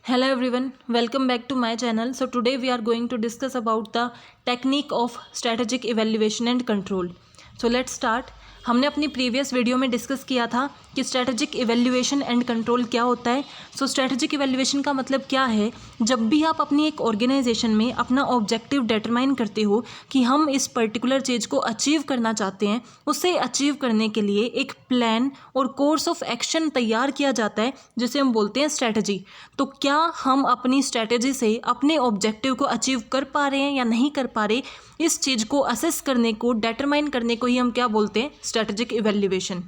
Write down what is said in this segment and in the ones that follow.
Hello everyone, welcome back to my channel. So today we are going to discuss about the technique of strategic evaluation and control. So let's start. हमने अपनी previous video में discuss किया था कि strategic evaluation and control क्या होता है. So strategic evaluation का मतलब क्या है, जब भी आप अपनी एक ऑर्गेनाइजेशन में अपना ऑब्जेक्टिव डिटरमाइन करते हो कि हम इस पर्टिकुलर चीज़ को अचीव करना चाहते हैं, उसे अचीव करने के लिए एक प्लान और कोर्स ऑफ एक्शन तैयार किया जाता है जिसे हम बोलते हैं स्ट्रैटेजी. तो क्या हम अपनी स्ट्रैटेजी से अपने ऑब्जेक्टिव को अचीव कर पा रहे हैं या नहीं कर पा रहे, इस चीज़ को असेस करने को, डिटरमाइन करने को ही हम क्या बोलते हैं, स्ट्रैटेजिक इवैल्यूएशन.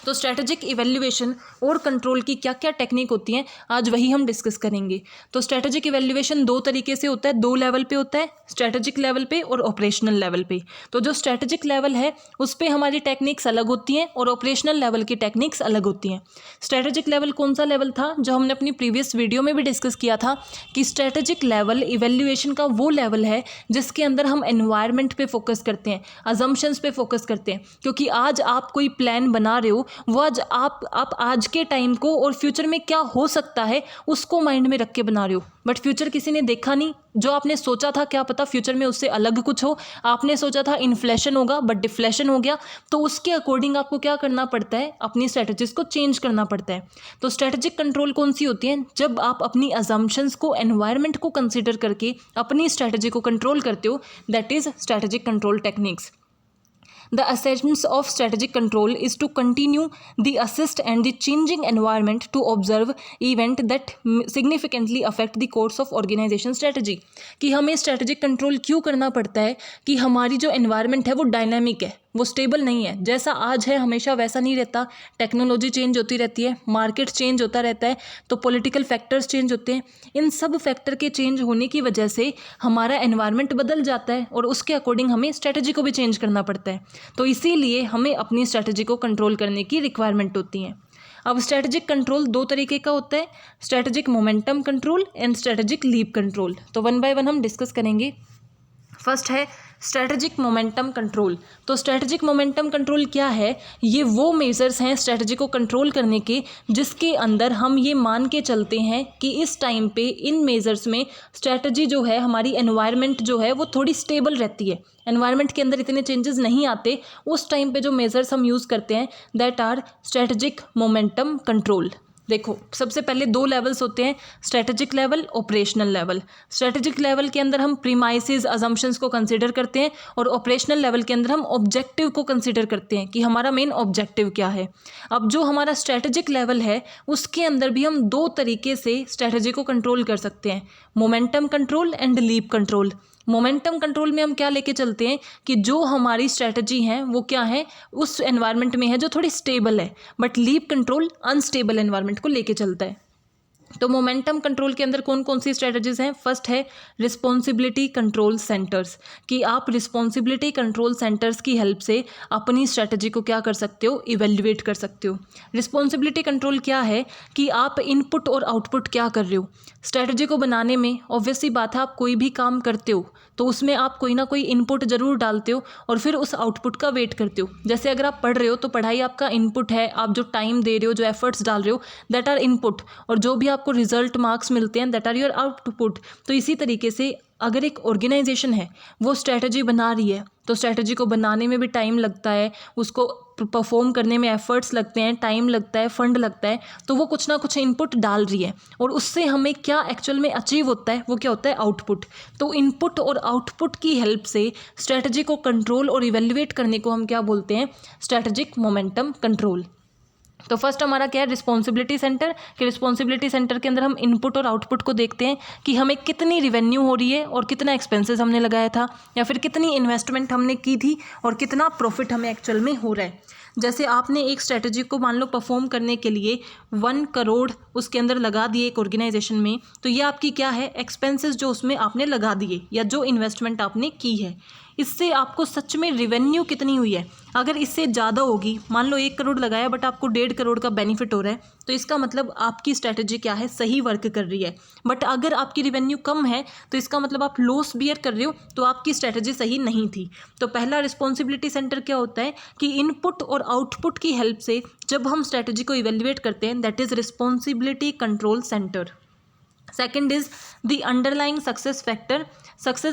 तो स्ट्रैटेजिक इवैल्यूएशन और कंट्रोल की क्या क्या टेक्निक होती हैं, आज वही हम डिस्कस करेंगे. तो स्ट्रैटेजिक इवैल्यूएशन दो तरीके से होता है, दो लेवल पे होता है, स्ट्रैटेजिक लेवल पे और ऑपरेशनल लेवल पे. तो जो स्ट्रैटेजिक लेवल है उस पे हमारी टेक्निक्स अलग होती हैं और ऑपरेशनल लेवल की टेक्निक्स अलग होती हैं. स्ट्रैटेजिक लेवल कौन सा लेवल था, जो हमने अपनी प्रीवियस वीडियो में भी डिस्कस किया था कि स्ट्रैटेजिक लेवल इवैल्यूएशन का वो लेवल है जिसके अंदर हम एनवायरनमेंट पे फोकस करते हैं, अजम्पशंस पे फोकस करते हैं. क्योंकि आज आप कोई प्लान बना रहे हो, वो आज आप आज के टाइम को और फ्यूचर में क्या हो सकता है उसको माइंड में रख के बना रहे हो. बट फ्यूचर किसी ने देखा नहीं, जो आपने सोचा था क्या पता फ्यूचर में उससे अलग कुछ हो. आपने सोचा था इन्फ्लेशन होगा बट डिफ्लेशन हो गया, तो उसके अकॉर्डिंग आपको क्या करना पड़ता है, अपनी स्ट्रेटजीज को चेंज करना पड़ता है. तो स्ट्रेटेजिक कंट्रोल कौन सी होती है, जब आप अपनी अजम्पशंस को, एनवायरनमेंट को कंसिडर करके अपनी स्ट्रेटजी को कंट्रोल करते हो, that is strategic control techniques. The essence of strategic control is to continue the assist and the changing environment to observe event that significantly affect the course of organization strategy. कि हमें strategic control क्यों करना पड़ता है कि हमारी जो environment है वो डायनामिक है, वो स्टेबल नहीं है. जैसा आज है हमेशा वैसा नहीं रहता, टेक्नोलॉजी चेंज होती रहती है, मार्केट चेंज होता रहता है, तो पॉलिटिकल फैक्टर्स चेंज होते हैं. इन सब फैक्टर के चेंज होने की वजह से हमारा एनवायरनमेंट बदल जाता है और उसके अकॉर्डिंग हमें स्ट्रेटजी को भी चेंज करना पड़ता है. तो इसीलिए हमें अपनी स्ट्रेटजी को कंट्रोल करने की रिक्वायरमेंट होती है. अब स्ट्रेटजिक कंट्रोल दो तरीके का होता है, strategic momentum control and strategic leap control. तो वन बाय वन हम डिस्कस करेंगे. फर्स्ट है स्ट्रैटेजिक मोमेंटम कंट्रोल. तो स्ट्रैटेजिक मोमेंटम कंट्रोल क्या है, ये वो मेजर्स हैं स्ट्रैटेजी को कंट्रोल करने के जिसके अंदर हम ये मान के चलते हैं कि इस टाइम पे इन मेजर्स में स्ट्रैटेजी जो है, हमारी एनवायरनमेंट जो है वो थोड़ी स्टेबल रहती है, एनवायरनमेंट के अंदर इतने चेंजेस नहीं आते. उस टाइम पे जो मेजर्स हम यूज़ करते हैं that are strategic momentum control. देखो सबसे पहले दो लेवल्स होते हैं, strategic level, operational level. Strategic level के अंदर हम प्रीमाइसेस, अजम्पशंस को कंसीडर करते हैं और ऑपरेशनल लेवल के अंदर हम ऑब्जेक्टिव को कंसीडर करते हैं कि हमारा मेन ऑब्जेक्टिव क्या है. अब जो हमारा स्ट्रैटेजिक लेवल है उसके अंदर भी हम दो तरीके से स्ट्रैटेजी को कंट्रोल कर सकते हैं, momentum control and leap control. Momentum control में हम क्या लेके चलते हैं कि जो हमारी स्ट्रैटेजी है वो क्या है, उस एनवायरनमेंट में है जो थोड़ी स्टेबल है. But leap control unstable environment को लेके चलता है. तो मोमेंटम कंट्रोल के अंदर कौन कौन सी स्ट्रेटजीज हैं, फर्स्ट है रिस्पॉन्सिबिलिटी कंट्रोल सेंटर्स. कि आप रिस्पॉन्सिबिलिटी कंट्रोल सेंटर्स की हेल्प से अपनी स्ट्रेटजी को क्या कर सकते हो, इवेल्युएट कर सकते हो. रिस्पॉन्सिबिलिटी कंट्रोल क्या है कि आप इनपुट और आउटपुट क्या कर रहे हो. स्ट्रेटजी को बनाने में ऑब्वियसली बात है, आप कोई भी काम करते हो तो उसमें आप कोई ना कोई इनपुट ज़रूर डालते हो और फिर उस आउटपुट का वेट करते हो. जैसे अगर आप पढ़ रहे हो तो पढ़ाई आपका इनपुट है, आप जो टाइम दे रहे हो, जो एफर्ट्स डाल रहे हो, दैट आर इनपुट, और जो भी आपको रिजल्ट मार्क्स मिलते हैं दैट आर योर आउटपुट. तो इसी तरीके से अगर एक ऑर्गेनाइजेशन है वो स्ट्रैटेजी बना रही है तो स्ट्रैटेजी को बनाने में भी टाइम लगता है, उसको परफॉर्म करने में एफर्ट्स लगते हैं, टाइम लगता है, फंड लगता है, तो वो कुछ ना कुछ इनपुट डाल रही है और उससे हमें क्या एक्चुअल में अचीव होता है, वो क्या होता है, आउटपुट. तो इनपुट और आउटपुट की हेल्प से स्ट्रैटेजी को कंट्रोल और इवेल्युएट करने को हम क्या बोलते हैं, स्ट्रैटेजिक मोमेंटम कंट्रोल. तो फर्स्ट हमारा क्या है, रिस्पॉन्सिबिलिटी सेंटर. कि रिस्पॉन्सिबिलिटी सेंटर के अंदर हम इनपुट और आउटपुट को देखते हैं कि हमें कितनी रिवेन्यू हो रही है और कितना एक्सपेंसेस हमने लगाया था, या फिर कितनी इन्वेस्टमेंट हमने की थी और कितना प्रॉफिट हमें एक्चुअल में हो रहा है. जैसे आपने एक स्ट्रैटेजी को मान लो परफॉर्म करने के लिए 1 करोड़ उसके अंदर लगा दिए एक ऑर्गेनाइजेशन में, तो ये आपकी क्या है, एक्सपेंसेस जो उसमें आपने लगा दिए या जो इन्वेस्टमेंट आपने की है. इससे आपको सच में रिवेन्यू कितनी हुई है. अगर इससे ज़्यादा होगी, मान लो 1 करोड़ लगाया बट आपको 1.5 करोड़ का बेनिफिट हो रहा है, तो इसका मतलब आपकी स्ट्रैटेजी क्या है, सही वर्क कर रही है. बट अगर आपकी रिवेन्यू कम है तो इसका मतलब आप लॉस बियर कर रहे हो, तो आपकी स्ट्रैटेजी सही नहीं थी. तो पहला रिस्पॉन्सिबिलिटी सेंटर क्या होता है कि इनपुट और आउटपुट की हेल्प से जब हम स्ट्रैटेजी को इवेल्युएट करते हैं, that is responsibility control centre. Second is the underlying success factor.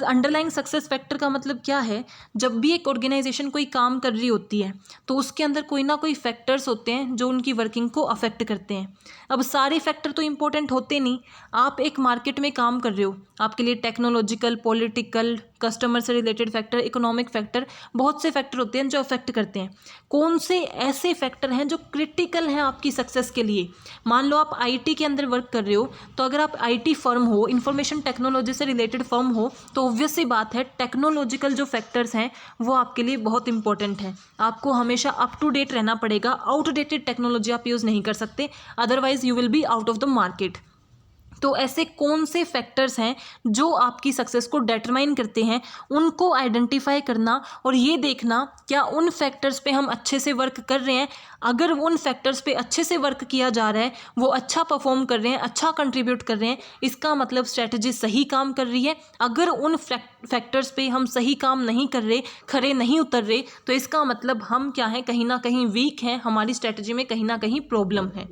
Underlying success factor का मतलब क्या है, जब भी एक ऑर्गेनाइजेशन कोई काम कर रही होती है तो उसके अंदर कोई ना कोई फैक्टर्स होते हैं जो उनकी वर्किंग को अफेक्ट करते हैं। अब सारे फैक्टर तो इंपॉर्टेंट होते नहीं। आप एक मार्केट में काम कर रहे हो, आपके लिए टेक्नोलॉजिकल, पॉलिटिकल, कस्टमर से रिलेटेड फैक्टर, इकोनॉमिक फैक्टर, बहुत से फैक्टर होते हैं जो अफेक्ट करते हैं। कौन से ऐसे फैक्टर हैं जो क्रिटिकल हैं आपकी सक्सेस के लिए। मान लो आप आईटी के अंदर वर्क कर रहे हो, तो अगर आप आईटी फर्म हो, इंफॉर्मेशन टेक्नोलॉजी से रिलेटेड फर्म हो, तो ऑब्वियस सी बात है टेक्नोलॉजिकल जो फैक्टर्स हैं वो आपके लिए बहुत इंपॉर्टेंट हैं। आपको हमेशा अप टू डेट रहना पड़ेगा। आउटडेटेड टेक्नोलॉजी आप यूज़ नहीं कर सकते, otherwise you will be out of the market. तो ऐसे कौन से फैक्टर्स हैं जो आपकी सक्सेस को डिटरमाइन करते हैं, उनको आइडेंटिफाई करना और ये देखना क्या उन फैक्टर्स पे हम अच्छे से वर्क कर रहे हैं। अगर उन फैक्टर्स पे अच्छे से वर्क किया जा रहा है, वो अच्छा परफॉर्म कर रहे हैं, अच्छा कंट्रीब्यूट कर रहे हैं, इसका मतलब स्ट्रैटेजी सही काम कर रही है। अगर उन फैक्टर्स पे हम सही काम नहीं कर रहे, खरे नहीं उतर रहे, तो इसका मतलब हम क्या हैं, कहीं ना कहीं वीक हैं, हमारी स्ट्रैटेजी में कहीं ना कहीं प्रॉब्लम है।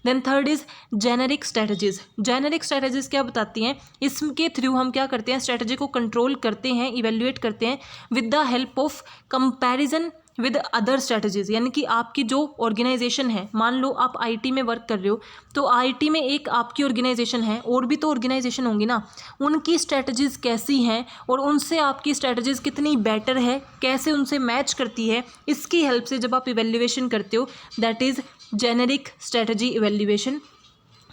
Then third is generic strategies. Generic strategies क्या बताती हैं, इसके थ्रू हम क्या करते हैं, स्ट्रैटेजी को कंट्रोल करते हैं, इवेल्युएट करते हैं with the help of comparison with other strategies. यानी कि आपकी जो ऑर्गेनाइजेशन है, मान लो आप आईटी में वर्क कर रहे हो, तो आईटी में एक आपकी ऑर्गेनाइजेशन है, और भी तो ऑर्गेनाइजेशन होंगी ना, उनकी स्ट्रैटेजीज कैसी हैं और उनसे आपकी स्ट्रैटेजीज कितनी बेटर है, कैसे उनसे मैच करती है, इसकी हेल्प से जब आप इवेल्युएशन करते हो, that is generic strategy evaluation.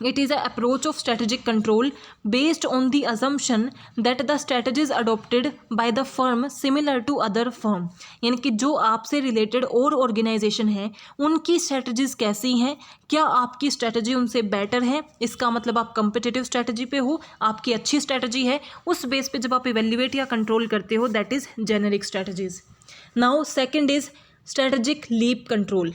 It is an approach of strategic control based on the assumption that the strategies adopted by the firm similar to other firm. यानी कि जो आपसे रिलेटेड और ऑर्गेनाइजेशन है उनकी स्ट्रैटेजीज कैसी हैं, क्या आपकी स्ट्रैटेजी उनसे बेटर है, इसका मतलब आप कंपिटिटिव स्ट्रैटेजी पे हो, आपकी अच्छी स्ट्रैटेजी है, उस बेस पे जब आप इवेल्युएट या कंट्रोल करते हो, that is generic strategies. Now second is strategic leap control.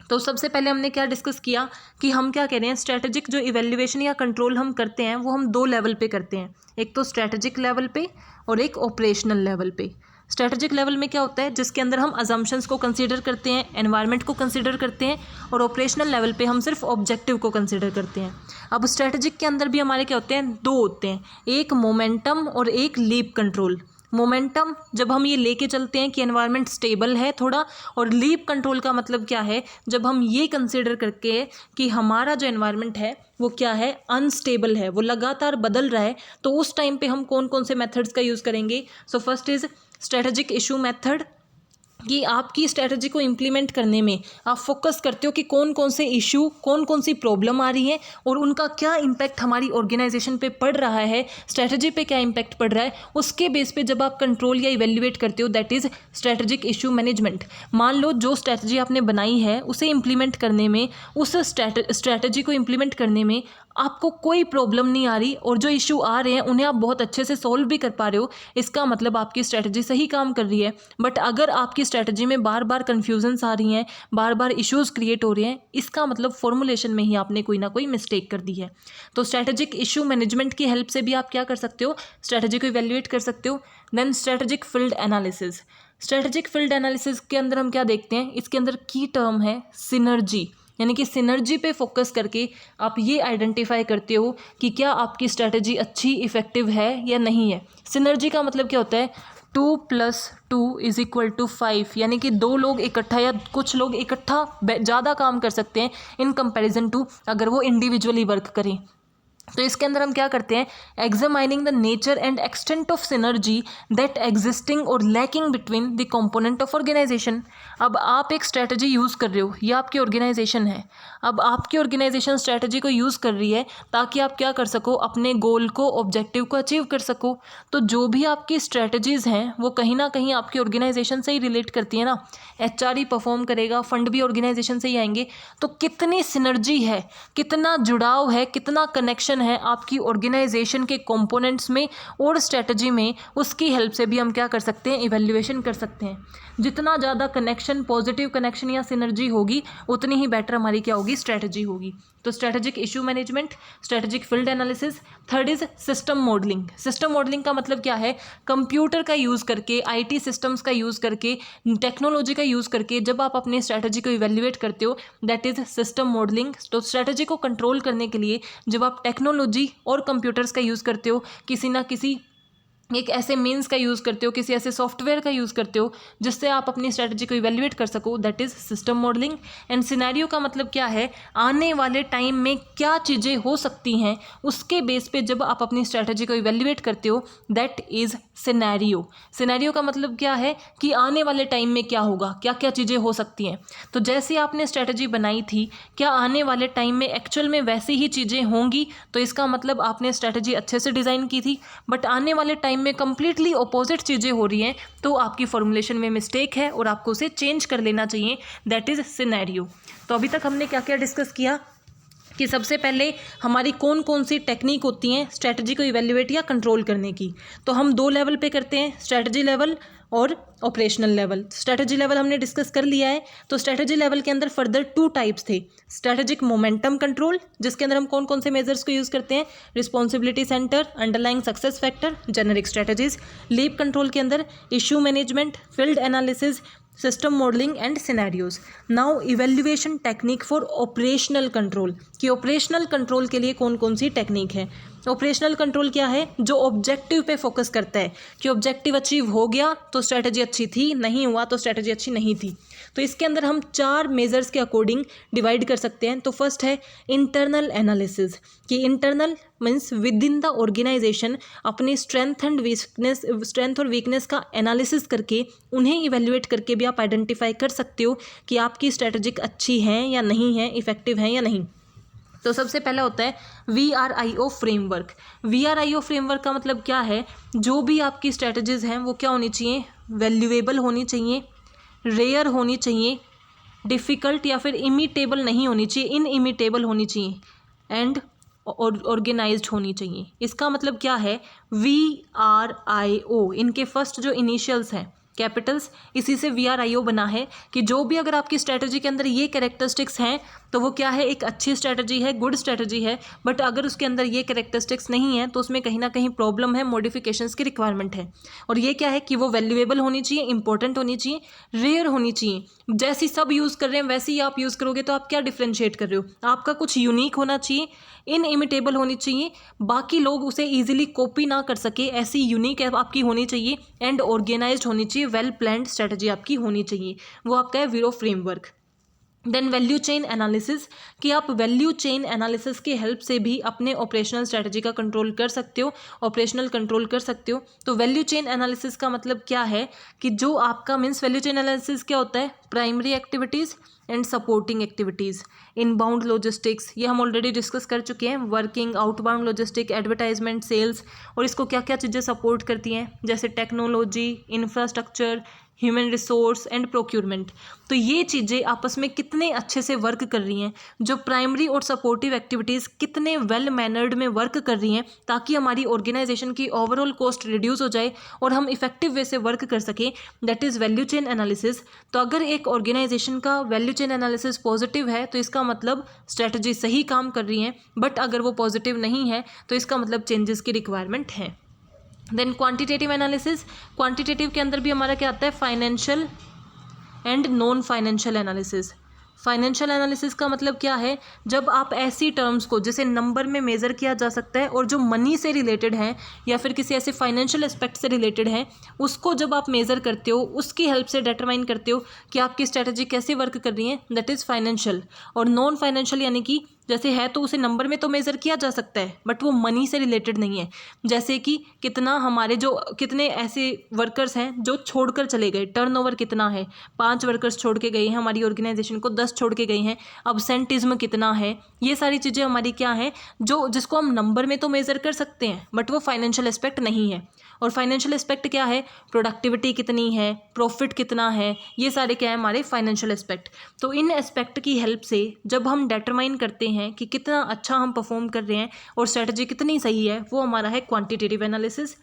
तो सबसे पहले हमने क्या डिस्कस किया कि हम क्या कह रहे हैं, स्ट्रैटेजिक जो इवेल्युएशन या कंट्रोल हम करते हैं वो हम दो लेवल पे करते हैं, एक तो स्ट्रैटेजिक लेवल पे और एक ऑपरेशनल लेवल पे। स्ट्रैटेजिक लेवल में क्या होता है, जिसके अंदर हम अजम्पशंस को कंसीडर करते हैं, एनवायरनमेंट को कंसीडर करते हैं, और ऑपरेशनल लेवल पे हम सिर्फ ऑब्जेक्टिव को कंसीडर करते हैं। अब स्ट्रैटेजिक के अंदर भी हमारे क्या होते हैं, दो होते हैं, एक मोमेंटम और एक लीप कंट्रोल। मोमेंटम जब हम ये लेके चलते हैं कि एनवायरनमेंट स्टेबल है थोड़ा, और लीप कंट्रोल का मतलब क्या है, जब हम ये कंसीडर करके कि हमारा जो एनवायरनमेंट है वो क्या है, अनस्टेबल है, वो लगातार बदल रहा है, तो उस टाइम पे हम कौन कौन से मेथड्स का यूज़ करेंगे। So first is strategic issue method, कि आपकी स्ट्रैटेजी को इम्प्लीमेंट करने में आप फोकस करते हो कि कौन कौन से इशू, कौन कौन सी प्रॉब्लम आ रही है और उनका क्या इम्पैक्ट हमारी ऑर्गेनाइजेशन पे पड़ रहा है, स्ट्रैटेजी पे क्या इम्पैक्ट पड़ रहा है, उसके बेस पे जब आप कंट्रोल या इवेल्युएट करते हो, that is strategic issue management. मान लो जो स्ट्रैटेजी आपने बनाई है उसे इम्प्लीमेंट करने में, उस स्ट्रैटेजी को इम्प्लीमेंट करने में आपको कोई प्रॉब्लम नहीं आ रही, और जो इशू आ रहे हैं उन्हें आप बहुत अच्छे से सॉल्व भी कर पा रहे हो, इसका मतलब आपकी स्ट्रैटेजी सही काम कर रही है। बट अगर आपकी स्ट्रैटेजी में बार बार कन्फ्यूजन्स आ रही हैं, बार बार इश्यूज़ क्रिएट हो रहे हैं, इसका मतलब फॉर्मुलेशन में ही आपने कोई ना कोई मिस्टेक कर दी है। तो स्ट्रैटेजिक इशू मैनेजमेंट की हेल्प से भी आप क्या कर सकते हो, स्ट्रैटेजी को इवेल्युएट कर सकते हो। Then strategic field analysis. Strategic field analysis के अंदर हम क्या देखते हैं, इसके अंदर की टर्म है सिनर्जी, यानी कि सिनर्जी पे फोकस करके आप ये आइडेंटिफाई करते हो कि क्या आपकी स्ट्रैटेजी अच्छी इफ़ेक्टिव है या नहीं है। सिनर्जी का मतलब क्या होता है, 2+2=5, यानी कि दो लोग इकट्ठा या कुछ लोग इकट्ठा ज़्यादा काम कर सकते हैं इन कंपैरिजन टू अगर वो इंडिविजुअली वर्क करें। तो इसके अंदर हम क्या करते हैं, examining the nature and extent of synergy that existing or lacking between the component of organization. अब आप एक स्ट्रैटेजी यूज़ कर रहे हो, ये आपकी ऑर्गेनाइजेशन है, अब आपकी ऑर्गेनाइजेशन स्ट्रैटेजी को यूज़ कर रही है ताकि आप क्या कर सको, अपने गोल को, ऑब्जेक्टिव को अचीव कर सको। तो जो भी आपकी स्ट्रैटेजीज़ हैं वो कहीं ना कहीं आपकी ऑर्गेनाइजेशन से ही रिलेट करती है ना, HR ही परफॉर्म करेगा, फंड भी ऑर्गेनाइजेशन से ही आएंगे। तो कितनी सिनर्जी है, कितना जुड़ाव है, कितना कनेक्शन है आपकी ऑर्गेनाइजेशन के कंपोनेंट्स में और स्ट्रैटेजी में, उसकी हेल्प से भी हम क्या कर सकते हैं, इवैल्यूएशन कर सकते हैं। जितना ज़्यादा कनेक्शन, पॉजिटिव कनेक्शन या सिनर्जी होगी, उतनी ही बेटर हमारी क्या होगी, स्ट्रैटेजी होगी। तो strategic issue management, strategic field analysis. Third is system modelling. System modelling का मतलब क्या है, कंप्यूटर का यूज़ करके, आईटी सिस्टम्स का यूज़ करके, टेक्नोलॉजी का यूज़ करके जब आप अपनी स्ट्रेटजी को इवेल्युएट करते हो, दैट इज सिस्टम मॉडलिंग। तो स्ट्रेटजी को कंट्रोल करने के लिए जब आप टेक्नोलॉजी और कंप्यूटर्स का यूज़ करते हो, किसी ना किसी एक ऐसे मीन्स का यूज़ करते हो, किसी ऐसे सॉफ्टवेयर का यूज़ करते हो जिससे आप अपनी स्ट्रेटजी को इवेल्युएट कर सको, that is system modelling. And scenario का मतलब क्या है, आने वाले टाइम में क्या चीज़ें हो सकती हैं उसके बेस पे जब आप अपनी स्ट्रेटजी को इवेल्युएट करते हो, दैट इज़ सिनेरियो। सिनेरियो का मतलब क्या है कि आने वाले टाइम में क्या होगा, क्या क्या चीज़ें हो सकती हैं। तो जैसे आपने स्ट्रेटजी बनाई थी, क्या आने वाले टाइम में एक्चुअल में वैसी ही चीज़ें होंगी, तो इसका मतलब आपने स्ट्रेटजी अच्छे से डिज़ाइन की थी। बट आने वाले टाइम में कंप्लीटली अपोजिट चीज़ें हो रही हैं, तो आपकी फॉर्मुलेशन में मिस्टेक है और आपको उसे चेंज कर लेना चाहिए, दैट इज़ सिनेरियो। तो अभी तक हमने क्या क्या डिस्कस किया कि सबसे पहले हमारी कौन कौन सी टेक्निक होती हैं स्ट्रेटजी को इवेल्युएट या कंट्रोल करने की। तो हम 2 लेवल पे करते हैं, स्ट्रेटजी लेवल और ऑपरेशनल लेवल। स्ट्रेटजी लेवल हमने डिस्कस कर लिया है। तो स्ट्रेटजी लेवल के अंदर फर्दर 2 टाइप्स थे, स्ट्रेटेजिक मोमेंटम कंट्रोल, जिसके अंदर हम कौन कौन से मेजर्स को यूज़ करते हैं, responsibility centre, underlying success factor, generic strategies. Leap control के अंदर issue management, field analysis, system modelling and scenarios. Now evaluation technique for operational control, कि ऑपरेशनल कंट्रोल के लिए कौन कौन सी टेक्निक है। ऑपरेशनल कंट्रोल क्या है, जो ऑब्जेक्टिव पे फोकस करता है कि ऑब्जेक्टिव अचीव हो गया तो स्ट्रेटजी अच्छी थी, नहीं हुआ तो स्ट्रेटजी अच्छी नहीं थी। तो इसके अंदर हम 4 मेजर्स के अकॉर्डिंग डिवाइड कर सकते हैं। तो फर्स्ट है इंटरनल एनालिसिस, कि internal means within the organisation अपनी स्ट्रेंथ और वीकनेस का एनालिसिस करके उन्हें इवेल्युएट करके भी आप आइडेंटिफाई कर सकते हो कि आपकी स्ट्रेटजिक अच्छी है या नहीं है, इफेक्टिव है या नहीं। तो सबसे पहला होता है VRIO फ्रेमवर्क। VRIO फ्रेमवर्क का मतलब क्या है, जो भी आपकी स्ट्रेटजीज हैं वो क्या होनी चाहिए, वैल्यूएबल होनी चाहिए, रेयर होनी चाहिए, डिफ़िकल्ट या फिर इमिटेबल नहीं होनी चाहिए, इनइमिटेबल होनी चाहिए, एंड ऑर्गेनाइज्ड होनी चाहिए। इसका मतलब क्या है, VRIO, इनके फर्स्ट जो इनिशियल्स हैं कैपिटल्स, इसी से VRIO बना है कि जो भी अगर आपकी स्ट्रेटजी के अंदर ये कैरेक्टरिस्टिक्स हैं तो वो क्या है, एक अच्छी स्ट्रेटजी है, गुड स्ट्रेटजी है। बट अगर उसके अंदर ये कैरेक्टरिस्टिक्स नहीं है तो उसमें कहीं ना कहीं प्रॉब्लम है, मॉडिफिकेशंस की रिक्वायरमेंट है। और ये क्या है कि वो वैल्यूएबल होनी चाहिए, इंपॉर्टेंट होनी चाहिए, रेयर होनी चाहिए। जैसी सब यूज़ कर रहे हैं वैसे ही आप यूज़ करोगे तो आप क्या डिफ्रेंशिएट कर रहे हो, आपका कुछ यूनिक होना चाहिए, इनइमिटेबल होनी चाहिए, बाकी लोग उसे ईजिली कॉपी ना कर सके, ऐसी यूनिक आपकी होनी चाहिए, एंड ऑर्गेनाइज्ड होनी चाहिए, वेल प्लान्ड स्ट्रेटजी आपकी होनी चाहिए। वो आपका है VRIO framework. Then value chain analysis, कि आप वैल्यू चेन एनालिसिस की हेल्प से भी अपने ऑपरेशनल स्ट्रेटजी का कंट्रोल कर सकते हो, ऑपरेशनल कंट्रोल कर सकते हो। तो वैल्यू चेन एनालिसिस का मतलब क्या है कि जो आपका मीन्स वैल्यू चेन एनालिसिस क्या होता है, primary activities and supporting activities, inbound logistics, ये हम ऑलरेडी डिस्कस कर चुके हैं, working, outbound logistic, advertisement, sales, और इसको क्या क्या चीज़ें सपोर्ट करती हैं, जैसे technology, infrastructure, human resource and procurement. तो ये चीज़ें आपस में कितने अच्छे से वर्क कर रही हैं, जो प्राइमरी और सपोर्टिव एक्टिविटीज़ कितने वेल मैनर्ड में वर्क कर रही हैं, ताकि हमारी ऑर्गेनाइजेशन की ओवरऑल कॉस्ट रिड्यूस हो जाए और हम इफेक्टिव वे से वर्क कर सकें, that is value chain analysis. तो अगर एक ऑर्गेनाइजेशन का वैल्यू चेन एनालिसिस पॉजिटिव है तो इसका मतलब स्ट्रेटजी सही काम कर रही है, बट अगर वो पॉजिटिव नहीं है तो इसका मतलब चेंजेस की रिक्वायरमेंट है। देन क्वांटिटेटिव एनालिसिस, क्वांटिटेटिव के अंदर भी हमारा क्या आता है, financial and non financial analysis. Financial analysis का मतलब क्या है, जब आप ऐसी टर्म्स को जिसे नंबर में मेज़र किया जा सकता है और जो मनी से रिलेटेड है या फिर किसी ऐसे फाइनेंशियल एस्पेक्ट से रिलेटेड है, उसको जब आप मेज़र करते हो, उसकी हेल्प से डिटरमाइन करते हो कि आपकी स्ट्रेटजी कैसे वर्क कर रही है, दैट इज़ फाइनेंशियल। और नॉन फाइनेंशियल यानी कि जैसे है तो उसे नंबर में तो मेज़र किया जा सकता है बट वो मनी से रिलेटेड नहीं है, जैसे कि कितना हमारे जो कितने ऐसे वर्कर्स हैं जो छोड़कर चले गए, टर्नओवर कितना है, 5 वर्कर्स छोड़ के गए हैं हमारी ऑर्गेनाइजेशन को, 10 छोड़ के गए हैं, अब्सेंटिज्म कितना है, ये सारी चीज़ें हमारी क्या हैं जो जिसको हम नंबर में तो मेज़र कर सकते हैं बट वो फाइनेंशियल एस्पेक्ट नहीं है। और फाइनेंशियल एस्पेक्ट क्या है, प्रोडक्टिविटी कितनी है, प्रॉफिट कितना है, ये सारे क्या है हमारे फाइनेंशियल एस्पेक्ट। तो इन एस्पेक्ट की हेल्प से जब हम डिटरमाइन करते हैं कि कितना अच्छा हम परफॉर्म कर रहे हैं और स्ट्रेटजी कितनी सही है, वो हमारा है क्वांटिटेटिव एनालिसिस।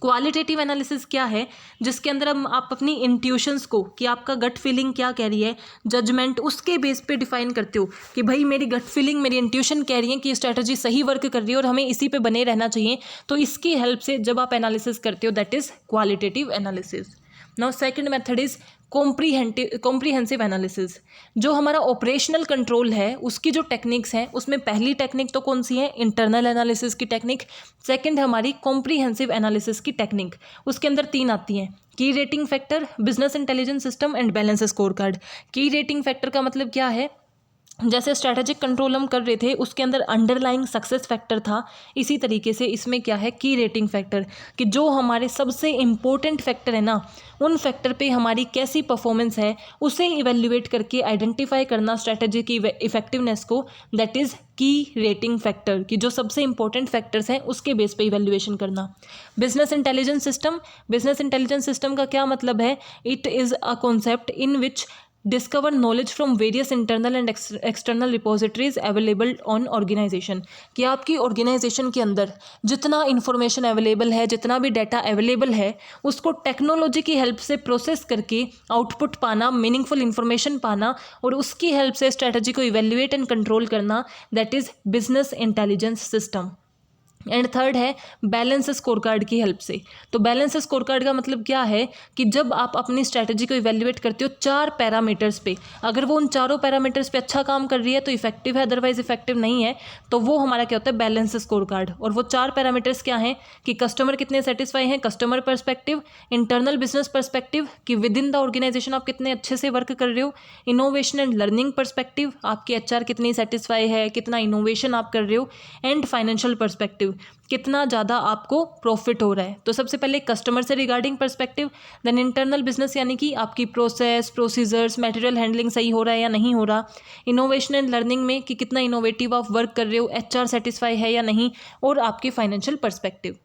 क्वालिटेटिव एनालिसिस क्या है, जिसके अंदर हम आप अपनी इंट्यूशंस को, कि आपका गट फीलिंग क्या कह रही है, जजमेंट उसके बेस पे डिफाइन करते हो कि भाई मेरी गट फीलिंग, मेरी इंट्यूशन कह रही है कि ये स्ट्रैटेजी सही वर्क कर रही है और हमें इसी पे बने रहना चाहिए। तो इसकी हेल्प से जब आप एनालिसिस करते हो, that is qualitative analysis. Now second method is comprehensive analysis. जो हमारा ऑपरेशनल कंट्रोल है उसकी जो टेक्निक्स हैं, उसमें पहली टेक्निक तो कौन सी है, इंटरनल एनालिसिस की टेक्निक। सेकंड हमारी कॉम्प्रीहेंसिव एनालिसिस की टेक्निक। उसके अंदर 3 आती हैं, की rating factor, business intelligence system and balance score card. की रेटिंग फैक्टर का मतलब क्या है, जैसे स्ट्रैटेजिक कंट्रोल हम कर रहे थे उसके अंदर अंडरलाइंग सक्सेस फैक्टर था, इसी तरीके से इसमें क्या है, की रेटिंग फैक्टर, कि जो हमारे सबसे इम्पोर्टेंट फैक्टर है ना, उन फैक्टर पे हमारी कैसी परफॉर्मेंस है उसे इवेल्युएट करके आइडेंटिफाई करना स्ट्रैटेजी की इफेक्टिवनेस को, दैट इज़ की रेटिंग फैक्टर, कि जो सबसे इंपॉर्टेंट फैक्टर्स हैं उसके बेस पे इवेल्युएशन करना। Business intelligence system, business intelligence system का क्या मतलब है, it is a concept in which discover knowledge from various internal and external repositories available on organisation, कि आपकी ऑर्गेनाइजेशन के अंदर जितना इन्फॉर्मेशन अवेलेबल है, जितना भी डाटा अवेलेबल है, उसको टेक्नोलॉजी की हेल्प से प्रोसेस करके आउटपुट पाना, मीनिंगफुल इन्फॉर्मेशन पाना और उसकी हेल्प से स्ट्रैटेजी को इवेल्युएट एंड कंट्रोल करना, that is business intelligence system. And third है बैलेंस स्कोर कार्ड की हेल्प से। तो बैलेंस स्कोर कार्ड का मतलब क्या है कि जब आप अपनी स्ट्रैटेजी को इवेल्युएट करते हो 4 पैरामीटर्स पे, अगर वो उन चारों पैरामीटर्स पे अच्छा काम कर रही है तो इफेक्टिव है, अदरवाइज इफेक्टिव नहीं है, तो वो हमारा क्या होता है, बैलेंस स्कोर कार्ड। और वो 4 पैरामीटर्स क्या हैं कि कस्टमर कितने सेटिस्फाई हैं, customer perspective, internal business perspective कि विद इन द ऑर्गेनाइजेशन आप कितने अच्छे से वर्क कर रहे हो, इनोवेशन एंड लर्निंग पर्सपेक्टिव, आपकी HR कितनी सेटिस्फाई है, कितना इनोवेशन आप कर रहे हो, एंड फाइनेंशियल पर्सपेक्टिव, कितना ज़्यादा आपको प्रॉफिट हो रहा है। तो सबसे पहले कस्टमर से regarding perspective, then internal business यानी कि आपकी प्रोसेस, प्रोसीजर्स, मटेरियल हैंडलिंग सही हो रहा है या नहीं हो रहा, इनोवेशन एंड लर्निंग में कि कितना इनोवेटिव आप वर्क कर रहे हो, HR सेटिस्फाई है या नहीं, और आपकी financial perspective.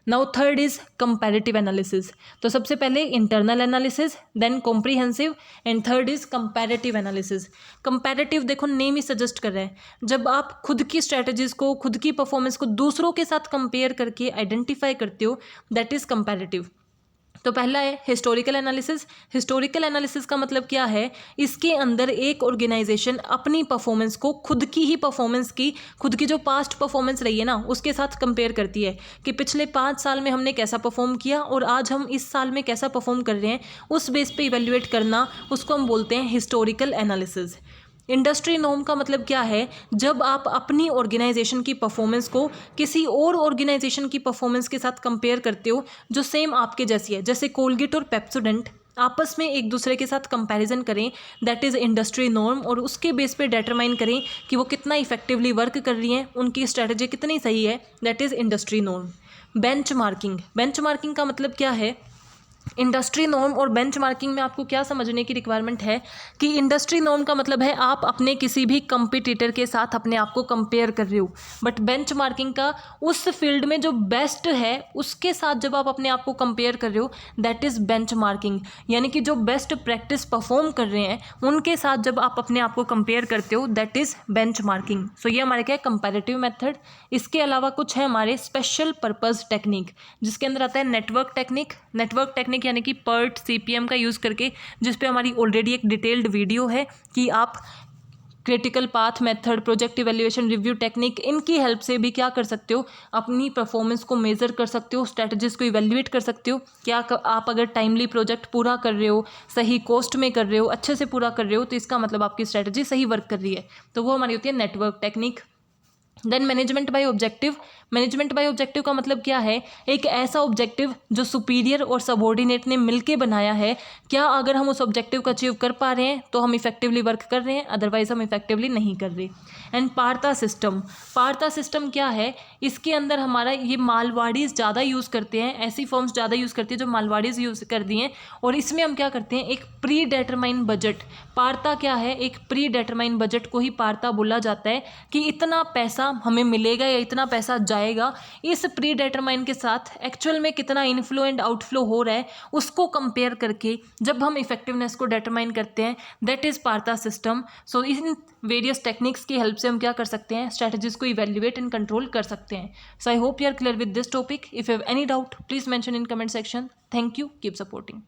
Now third is comparative analysis. तो सबसे पहले internal analysis, then comprehensive, and third is comparative analysis. Comparative देखो नेम ही सजेस्ट कर रहा है, जब आप खुद की स्ट्रैटेजीज को, खुद की परफॉर्मेंस को दूसरों के साथ कंपेयर करके आइडेंटिफाई करते हो, दैट इज कंपैरेटिव। तो पहला है हिस्टोरिकल एनालिसिस। हिस्टोरिकल एनालिसिस का मतलब क्या है, इसके अंदर एक ऑर्गेनाइजेशन अपनी परफॉर्मेंस को, खुद की ही परफॉर्मेंस की, खुद की जो पास्ट परफॉर्मेंस रही है ना उसके साथ कंपेयर करती है कि पिछले 5 साल में हमने कैसा परफॉर्म किया और आज हम इस साल में कैसा परफॉर्म कर रहे हैं, उस बेस पे इवेल्युएट करना, उसको हम बोलते हैं हिस्टोरिकल एनालिसिस। इंडस्ट्री नॉर्म का मतलब क्या है, जब आप अपनी ऑर्गेनाइजेशन की परफॉर्मेंस को किसी और ऑर्गेनाइजेशन की परफॉर्मेंस के साथ कंपेयर करते हो जो सेम आपके जैसी है, जैसे कोलगेट और पेप्सोडेंट आपस में एक दूसरे के साथ कंपैरिजन करें, दैट इज़ इंडस्ट्री नॉर्म, और उसके बेस पे डिटरमाइन करें कि वो कितना इफेक्टिवली वर्क कर रही हैं, उनकी स्ट्रैटेजी कितनी सही है, that is industry norm. Benchmarking, benchmarking का मतलब क्या है, इंडस्ट्री नॉर्म और बेंचमार्किंग में आपको क्या समझने की रिक्वायरमेंट है कि इंडस्ट्री नॉर्म का मतलब है आप अपने किसी भी कंपटीटर के साथ अपने आप को कंपेयर कर रहे हो, बट बेंचमार्किंग का उस फील्ड में जो बेस्ट है उसके साथ जब आप अपने आप को कंपेयर कर रहे हो, दैट इज़ बेंचमार्किंग। यानी कि जो बेस्ट प्रैक्टिस परफॉर्म कर रहे हैं उनके साथ जब आप अपने आप को कंपेयर करते हो, दैट इज़ बेंचमार्किंग। सो ये हमारे क्या है, कंपैरेटिव मेथड। इसके अलावा कुछ है हमारे स्पेशल पर्पस टेक्निक, जिसके अंदर आता है नेटवर्क टेक्निक। नेटवर्क टेक्निक यानी कि PERT CPM का यूज़ करके, जिस पे हमारी ऑलरेडी एक डिटेल्ड वीडियो है कि आप critical path method, project evaluation, review technique, इनकी हेल्प से भी क्या कर सकते हो, अपनी परफॉर्मेंस को मेज़र कर सकते हो, स्ट्रैटेजीज को इवैल्यूएट कर सकते हो। क्या आप अगर टाइमली प्रोजेक्ट पूरा कर रहे हो, सही कॉस्ट में कर रहे हो, अच्छे से पूरा कर रहे हो, तो इसका मतलब आपकी स्ट्रैटेजी सही वर्क कर रही है। तो वो हमारी होती है network technique. Then management by objective. Management by objective का मतलब क्या है, एक ऐसा ऑब्जेक्टिव जो सुपीरियर और सबॉर्डिनेट ने मिलके बनाया है, क्या अगर हम उस ऑब्जेक्टिव को अचीव कर पा रहे हैं तो हम इफेक्टिवली वर्क कर रहे हैं, अदरवाइज हम इफेक्टिवली नहीं कर रहे। And Partha system. Partha system क्या है, इसके अंदर हमारा ये मालवाड़ीज़ ज़्यादा यूज़ करते हैं, ऐसी फर्म्स ज़्यादा यूज़ करती है जो मालवाड़ीज़ यूज़ कर दी हैं, और इसमें हम क्या करते हैं, एक प्री डेटरमाइन बजट। पार्था क्या है, एक प्री डेटरमाइन बजट को ही पार्था बोला जाता है कि इतना पैसा पैसा हमें मिलेगा या इतना पैसा जाएगा, इस प्री डिटरमाइन के साथ एक्चुअल में कितना इनफ्लो एंड आउटफ्लो हो रहा है उसको कंपेयर करके जब हम इफेक्टिवनेस को डिटरमाइन करते हैं, that is Partha system. So in various techniques की हेल्प से हम क्या कर सकते हैं, स्ट्रैटेजीज को इवेल्युएट एंड कंट्रोल कर सकते हैं। So I hope you are clear with this topic. If you have any doubt please mention in comment section. Thank you, keep supporting.